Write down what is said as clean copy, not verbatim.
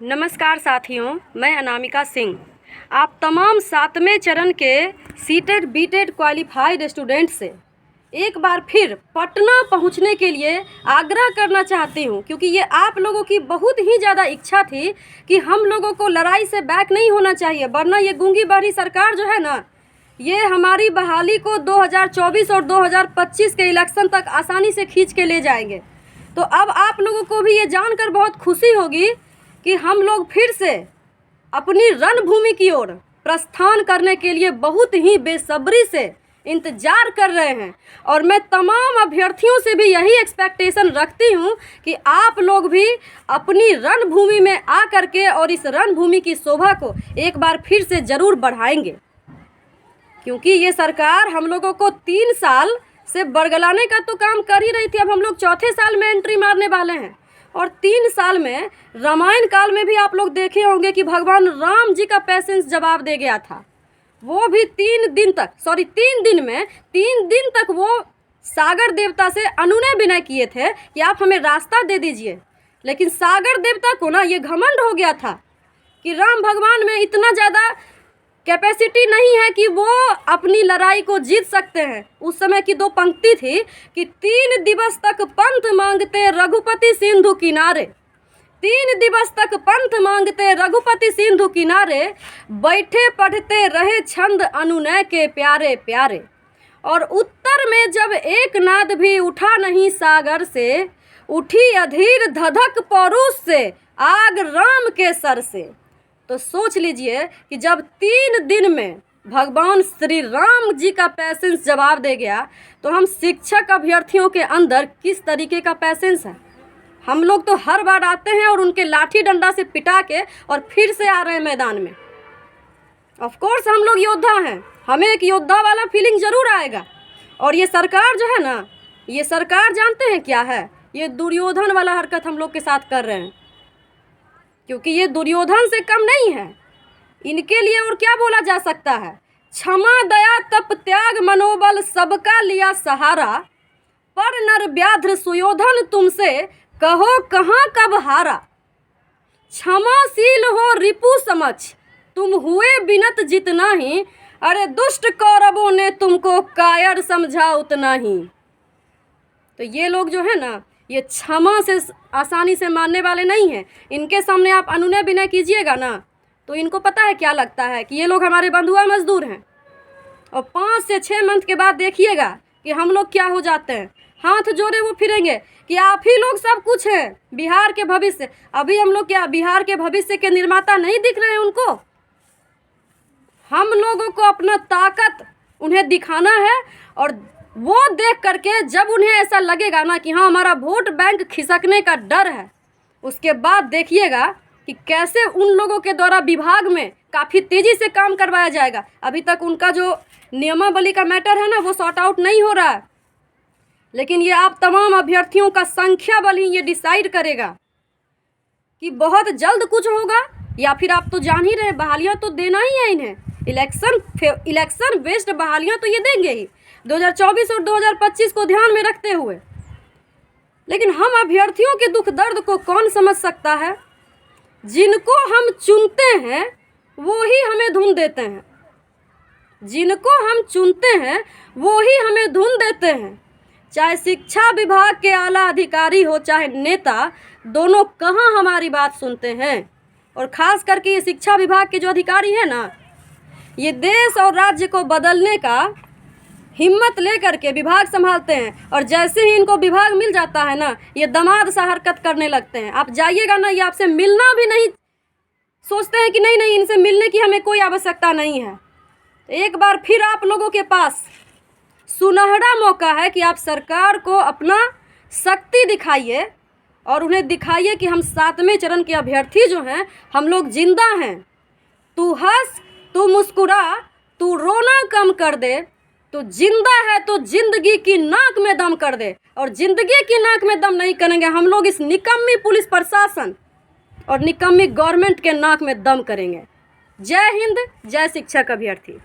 नमस्कार साथियों, मैं अनामिका सिंह। आप तमाम 7वें चरण के सीटेड बीटेड क्वालिफाइड स्टूडेंट से एक बार फिर पटना पहुंचने के लिए आग्रह करना चाहती हूं, क्योंकि ये आप लोगों की बहुत ही ज़्यादा इच्छा थी कि हम लोगों को लड़ाई से बैक नहीं होना चाहिए, वरना ये गूंगी बहरी सरकार जो है ना, ये हमारी बहाली को 2024 और 2025 के इलेक्शन तक आसानी से खींच के ले जाएंगे। तो अब आप लोगों को भी ये जानकर बहुत खुशी होगी कि हम लोग फिर से अपनी रणभूमि की ओर प्रस्थान करने के लिए बहुत ही बेसब्री से इंतज़ार कर रहे हैं। और मैं तमाम अभ्यर्थियों से भी यही एक्सपेक्टेशन रखती हूं कि आप लोग भी अपनी रणभूमि में आ करके और इस रणभूमि की शोभा को एक बार फिर से ज़रूर बढ़ाएंगे, क्योंकि ये सरकार हम लोगों को 3 साल से बरगलाने का तो काम कर ही रही थी। अब हम लोग चौथे साल में एंट्री मारने वाले हैं और 3 साल में रामायण काल में भी आप लोग देखे होंगे कि भगवान राम जी का पेशेंस जवाब दे गया था। वो भी 3 दिन तक वो सागर देवता से अनुनय विनय किए थे कि आप हमें रास्ता दे दीजिए, लेकिन सागर देवता को ना ये घमंड हो गया था कि राम भगवान में इतना ज़्यादा कैपेसिटी नहीं है कि वो अपनी लड़ाई को जीत सकते हैं। उस समय की 2 पंक्ति थी कि 3 दिवस तक पंथ मांगते रघुपति सिंधु किनारे, 3 दिवस तक पंथ मांगते रघुपति सिंधु किनारे, बैठे पढ़ते रहे छंद अनुनय के प्यारे प्यारे। और उत्तर में जब एक नाद भी उठा नहीं सागर से, उठी अधीर धधक पौरुष से आग राम के सर से। तो सोच लीजिए कि जब 3 दिन में भगवान श्री राम जी का पैसेंस जवाब दे गया, तो हम शिक्षक अभ्यर्थियों के अंदर किस तरीके का पैसेंस है। हम लोग तो हर बार आते हैं और उनके लाठी डंडा से पिटा के और फिर से आ रहे हैं मैदान में। ऑफ कोर्स हम लोग योद्धा हैं, हमें एक योद्धा वाला फीलिंग ज़रूर आएगा। और ये सरकार जो है ना, ये सरकार जानते हैं क्या है, ये दुर्योधन वाला हरकत हम लोग के साथ कर रहे हैं, क्योंकि ये दुर्योधन से कम नहीं है। इनके लिए और क्या बोला जा सकता है। क्षमा दया तप त्याग मनोबल सबका लिया सहारा, पर नर व्याघ्र सुयोधन तुमसे कहो कहाँ कब हारा। क्षमाशील हो रिपु समक्ष तुम हुए बिनत जितना ही, अरे दुष्ट कौरवों ने तुमको कायर समझा उतना ही। तो ये लोग जो है ना, ये क्षमा से आसानी से मानने वाले नहीं हैं। इनके सामने आप अनुनय विनय कीजिएगा ना, तो इनको पता है क्या लगता है कि ये लोग हमारे बंधुआ मजदूर हैं। और 5 से 6 मंथ के बाद देखिएगा कि हम लोग क्या हो जाते हैं। हाथ जोड़े वो फिरेंगे कि आप ही लोग सब कुछ हैं, बिहार के भविष्य। अभी हम लोग क्या बिहार के भविष्य के निर्माता नहीं दिख रहे हैं उनको? हम लोगों को अपना ताकत उन्हें दिखाना है, और वो देख करके जब उन्हें ऐसा लगेगा ना कि हाँ हमारा वोट बैंक खिसकने का डर है, उसके बाद देखिएगा कि कैसे उन लोगों के द्वारा विभाग में काफ़ी तेज़ी से काम करवाया जाएगा। अभी तक उनका जो नियमावली का मैटर है ना, वो सॉर्ट आउट नहीं हो रहा है, लेकिन ये आप तमाम अभ्यर्थियों का संख्या बल ही ये डिसाइड करेगा कि बहुत जल्द कुछ होगा, या फिर आप तो जान ही रहे बहालियाँ तो देना ही है इन्हें। इलेक्शन बेस्ड बहालियाँ तो ये देंगे ही 2024 और 2025 को ध्यान में रखते हुए। लेकिन हम अभ्यर्थियों के दुख दर्द को कौन समझ सकता है। जिनको हम चुनते हैं वो ही हमें धुन देते हैं, जिनको हम चुनते हैं वो ही हमें धुन देते हैं। चाहे शिक्षा विभाग के आला अधिकारी हो चाहे नेता, दोनों कहाँ हमारी बात सुनते हैं। और ख़ास करके ये शिक्षा विभाग के जो अधिकारी हैं ना, ये देश और राज्य को बदलने का हिम्मत लेकर के विभाग संभालते हैं, और जैसे ही इनको विभाग मिल जाता है ना, ये दामाद सा हरकत करने लगते हैं। आप जाइएगा ना, ये आपसे मिलना भी नहीं सोचते हैं कि नहीं नहीं इनसे मिलने की हमें कोई आवश्यकता नहीं है। एक बार फिर आप लोगों के पास सुनहरा मौका है कि आप सरकार को अपना शक्ति दिखाइए और उन्हें दिखाइए कि हम 7वें चरण के अभ्यर्थी जो हैं, हम लोग जिंदा हैं। तू हंस, तू मुस्कुरा, तू रोना कम कर दे, तो जिंदा है तो जिंदगी की नाक में दम कर दे। और जिंदगी की नाक में दम नहीं करेंगे हम लोग, इस निकम्मी पुलिस प्रशासन और निकम्मी गवर्नमेंट के नाक में दम करेंगे। जय हिंद, जय शिक्षक अभ्यर्थी।